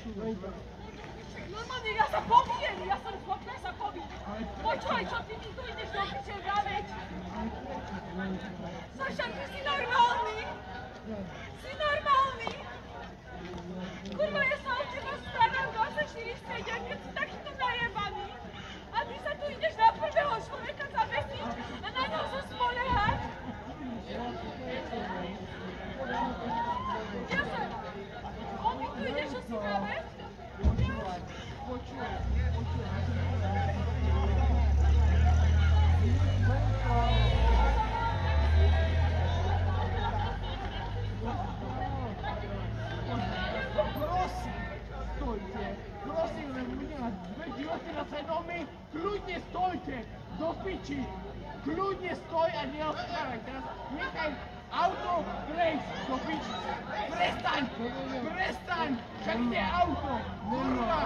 Normálne, ja sa pobijem, ja som schopná sa pobiť. Počúvaj, čo ty tu ideš do piče vraveť? Saša, ty si normálny? Si normálny? Kurva, ja sa od teba starám 24/7, keď si takýto najebaný. A ty sa tu ideš na prvého človeka zavesiť a na ňo sa spoliehať? Ja sa... On mi tu ideš čo si vraveť? Prosím, budem mať dve životy na svedomí, kľudne stojte, do piči, kľudne stoj a neodstrávaj, teraz nechaj auto prejsť do piči, prestaň, však ide auto, kurva.